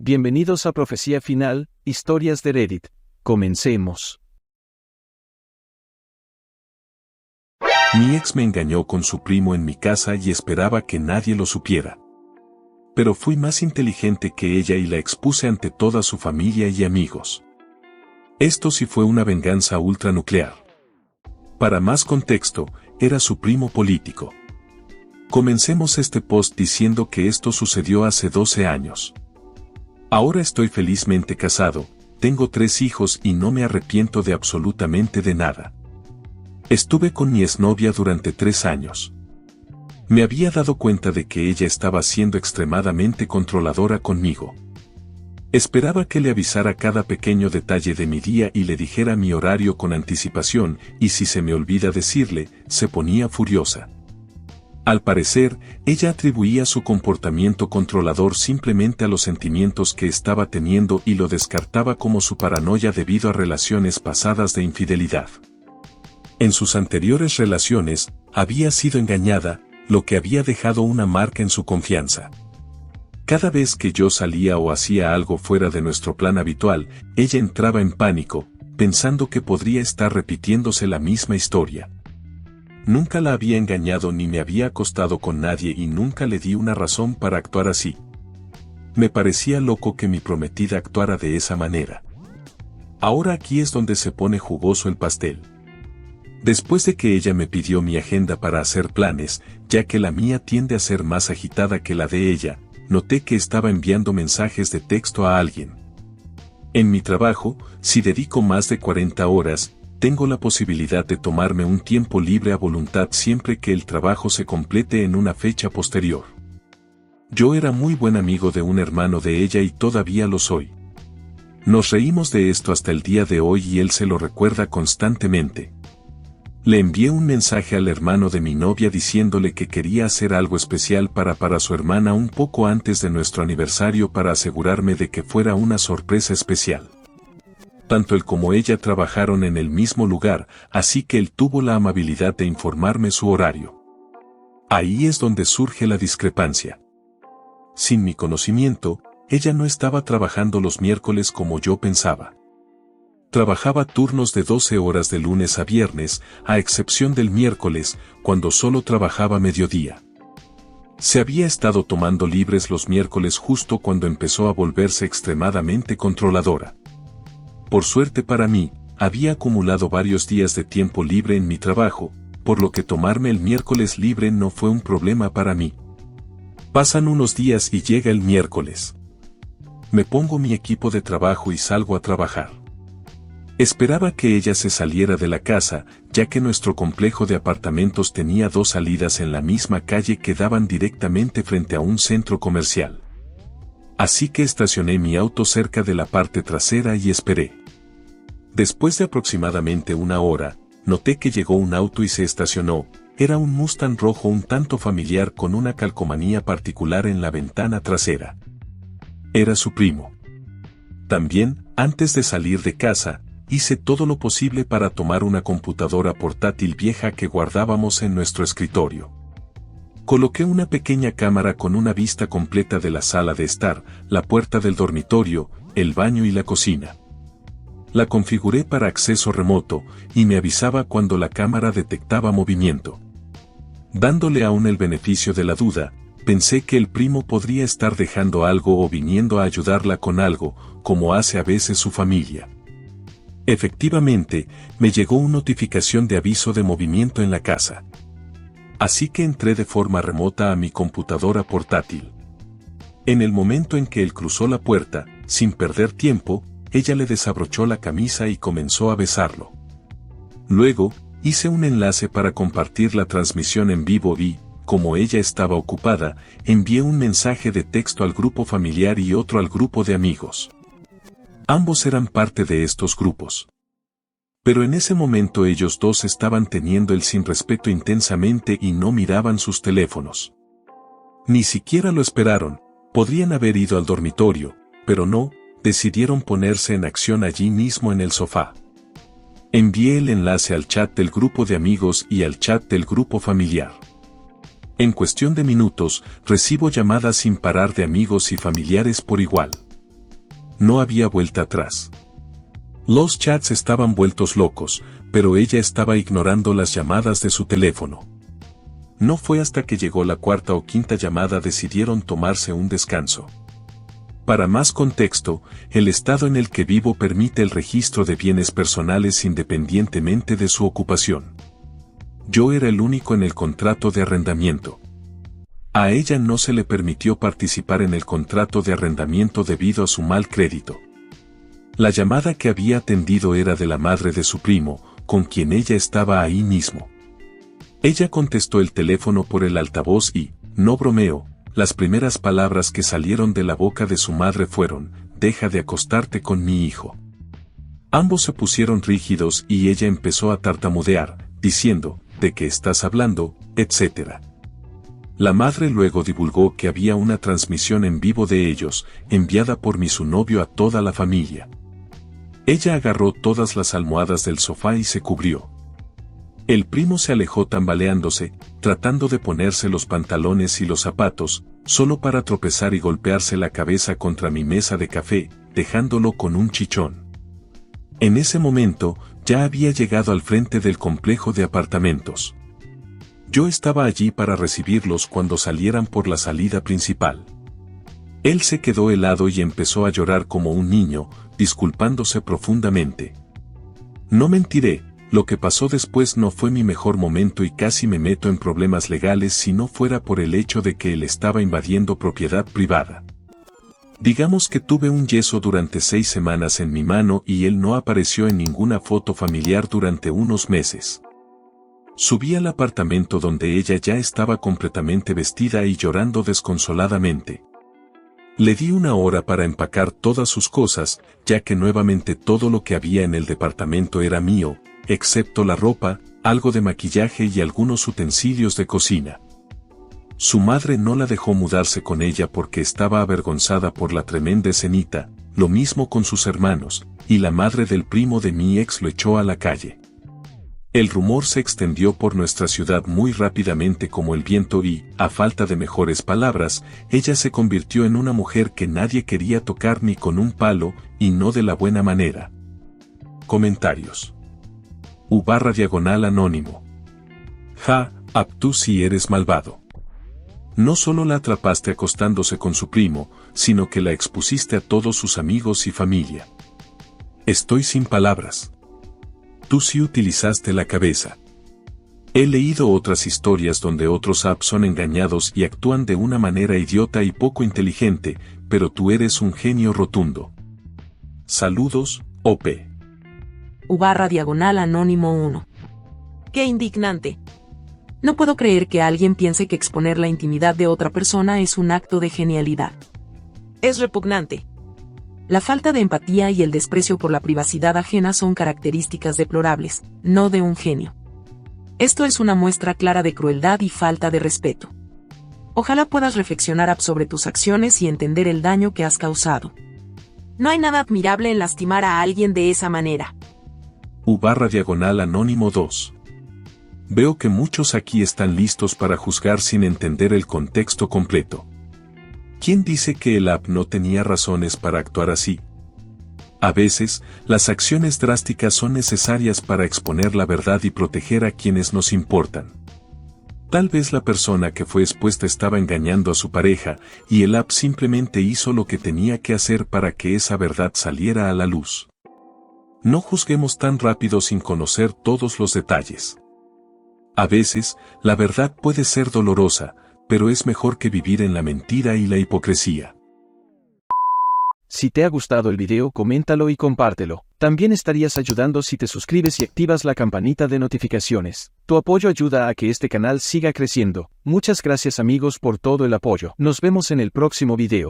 Bienvenidos a Profecía Final, Historias de Reddit. Comencemos. Mi ex me engañó con su primo en mi casa y esperaba que nadie lo supiera. Pero fui más inteligente que ella y la expuse ante toda su familia y amigos. Esto sí fue una venganza ultranuclear. Para más contexto, era su primo político. Comencemos este post diciendo que esto sucedió hace 12 años. Ahora estoy felizmente casado, tengo 3 hijos y no me arrepiento de absolutamente de nada. Estuve con mi exnovia durante 3 años. Me había dado cuenta de que ella estaba siendo extremadamente controladora conmigo. Esperaba que le avisara cada pequeño detalle de mi día y le dijera mi horario con anticipación, y si se me olvida decirle, se ponía furiosa. Al parecer, ella atribuía su comportamiento controlador simplemente a los sentimientos que estaba teniendo y lo descartaba como su paranoia debido a relaciones pasadas de infidelidad. En sus anteriores relaciones, había sido engañada, lo que había dejado una marca en su confianza. Cada vez que yo salía o hacía algo fuera de nuestro plan habitual, ella entraba en pánico, pensando que podría estar repitiéndose la misma historia. Nunca la había engañado ni me había acostado con nadie y nunca le di una razón para actuar así. Me parecía loco que mi prometida actuara de esa manera. Ahora aquí es donde se pone jugoso el pastel. Después de que ella me pidió mi agenda para hacer planes, ya que la mía tiende a ser más agitada que la de ella, noté que estaba enviando mensajes de texto a alguien. En mi trabajo, si dedico más de 40 horas, tengo la posibilidad de tomarme un tiempo libre a voluntad siempre que el trabajo se complete en una fecha posterior. Yo era muy buen amigo de un hermano de ella y todavía lo soy. Nos reímos de esto hasta el día de hoy y él se lo recuerda constantemente. Le envié un mensaje al hermano de mi novia diciéndole que quería hacer algo especial para su hermana un poco antes de nuestro aniversario para asegurarme de que fuera una sorpresa especial. Tanto él como ella trabajaron en el mismo lugar, así que él tuvo la amabilidad de informarme su horario. Ahí es donde surge la discrepancia. Sin mi conocimiento, ella no estaba trabajando los miércoles como yo pensaba. Trabajaba turnos de 12 horas de lunes a viernes, a excepción del miércoles, cuando solo trabajaba mediodía. Se había estado tomando libres los miércoles justo cuando empezó a volverse extremadamente controladora. Por suerte para mí, había acumulado varios días de tiempo libre en mi trabajo, por lo que tomarme el miércoles libre no fue un problema para mí. Pasan unos días y llega el miércoles. Me pongo mi equipo de trabajo y salgo a trabajar. Esperaba que ella se saliera de la casa, ya que nuestro complejo de apartamentos tenía 2 salidas en la misma calle que daban directamente frente a un centro comercial. Así que estacioné mi auto cerca de la parte trasera y esperé. Después de aproximadamente 1 hora, noté que llegó un auto y se estacionó. Era un Mustang rojo un tanto familiar con una calcomanía particular en la ventana trasera. Era su primo. También, antes de salir de casa, hice todo lo posible para tomar una computadora portátil vieja que guardábamos en nuestro escritorio. Coloqué una pequeña cámara con una vista completa de la sala de estar, la puerta del dormitorio, el baño y la cocina. La configuré para acceso remoto, y me avisaba cuando la cámara detectaba movimiento. Dándole aún el beneficio de la duda, pensé que el primo podría estar dejando algo o viniendo a ayudarla con algo, como hace a veces su familia. Efectivamente, me llegó una notificación de aviso de movimiento en la casa. Así que entré de forma remota a mi computadora portátil. En el momento en que él cruzó la puerta, sin perder tiempo, ella le desabrochó la camisa y comenzó a besarlo. Luego, hice un enlace para compartir la transmisión en vivo y, como ella estaba ocupada, envié un mensaje de texto al grupo familiar y otro al grupo de amigos. Ambos eran parte de estos grupos. Pero en ese momento ellos dos estaban teniendo el sin respeto intensamente y no miraban sus teléfonos. Ni siquiera lo esperaron, podrían haber ido al dormitorio, pero no, decidieron ponerse en acción allí mismo en el sofá. Envié el enlace al chat del grupo de amigos y al chat del grupo familiar. En cuestión de minutos, recibo llamadas sin parar de amigos y familiares por igual. no había vuelta atrás. Los chats estaban vueltos locos, pero ella estaba ignorando las llamadas de su teléfono. No fue hasta que llegó la cuarta o quinta llamada decidieron tomarse un descanso. Para más contexto, el estado en el que vivo permite el registro de bienes personales independientemente de su ocupación. Yo era el único en el contrato de arrendamiento. A ella no se le permitió participar en el contrato de arrendamiento debido a su mal crédito. La llamada que había atendido era de la madre de su primo, con quien ella estaba ahí mismo. Ella contestó el teléfono por el altavoz y, no bromeo, las primeras palabras que salieron de la boca de su madre fueron, «Deja de acostarte con mi hijo». Ambos se pusieron rígidos y ella empezó a tartamudear, diciendo, «¿De qué estás hablando?», etc. La madre luego divulgó que había una transmisión en vivo de ellos, enviada por su novio a toda la familia. Ella agarró todas las almohadas del sofá y se cubrió. El primo se alejó tambaleándose, tratando de ponerse los pantalones y los zapatos, solo para tropezar y golpearse la cabeza contra mi mesa de café, dejándolo con un chichón. En ese momento, ya había llegado al frente del complejo de apartamentos. Yo estaba allí para recibirlos cuando salieran por la salida principal. Él se quedó helado y empezó a llorar como un niño, disculpándose profundamente. No mentiré, lo que pasó después no fue mi mejor momento y casi me meto en problemas legales si no fuera por el hecho de que él estaba invadiendo propiedad privada. Digamos que tuve un yeso durante 6 semanas en mi mano y él no apareció en ninguna foto familiar durante unos meses. Subí al apartamento donde ella ya estaba completamente vestida y llorando desconsoladamente. Le di 1 hora para empacar todas sus cosas, ya que nuevamente todo lo que había en el departamento era mío, excepto la ropa, algo de maquillaje y algunos utensilios de cocina. Su madre no la dejó mudarse con ella porque estaba avergonzada por la tremenda escenita, lo mismo con sus hermanos, y la madre del primo de mi ex lo echó a la calle. El rumor se extendió por nuestra ciudad muy rápidamente como el viento y, a falta de mejores palabras, ella se convirtió en una mujer que nadie quería tocar ni con un palo, y no de la buena manera. Comentarios. /anónimo. Ja, tú sí eres malvado. No solo la atrapaste acostándose con su primo, sino que la expusiste a todos sus amigos y familia. Estoy sin palabras. Tú sí utilizaste la cabeza. He leído otras historias donde otros apps son engañados y actúan de una manera idiota y poco inteligente, pero tú eres un genio rotundo. Saludos, OP. /anónimo 1. ¡Qué indignante! No puedo creer que alguien piense que exponer la intimidad de otra persona es un acto de genialidad. Es repugnante. La falta de empatía y el desprecio por la privacidad ajena son características deplorables, no de un genio. Esto es una muestra clara de crueldad y falta de respeto. Ojalá puedas reflexionar sobre tus acciones y entender el daño que has causado. No hay nada admirable en lastimar a alguien de esa manera. /anónimo 2. Veo que muchos aquí están listos para juzgar sin entender el contexto completo. ¿Quién dice que el app no tenía razones para actuar así? A veces, las acciones drásticas son necesarias para exponer la verdad y proteger a quienes nos importan. Tal vez la persona que fue expuesta estaba engañando a su pareja, y el app simplemente hizo lo que tenía que hacer para que esa verdad saliera a la luz. No juzguemos tan rápido sin conocer todos los detalles. A veces, la verdad puede ser dolorosa, pero es mejor que vivir en la mentira y la hipocresía. Si te ha gustado el video, coméntalo y compártelo. También estarías ayudando si te suscribes y activas la campanita de notificaciones. Tu apoyo ayuda a que este canal siga creciendo. Muchas gracias amigos por todo el apoyo. Nos vemos en el próximo video.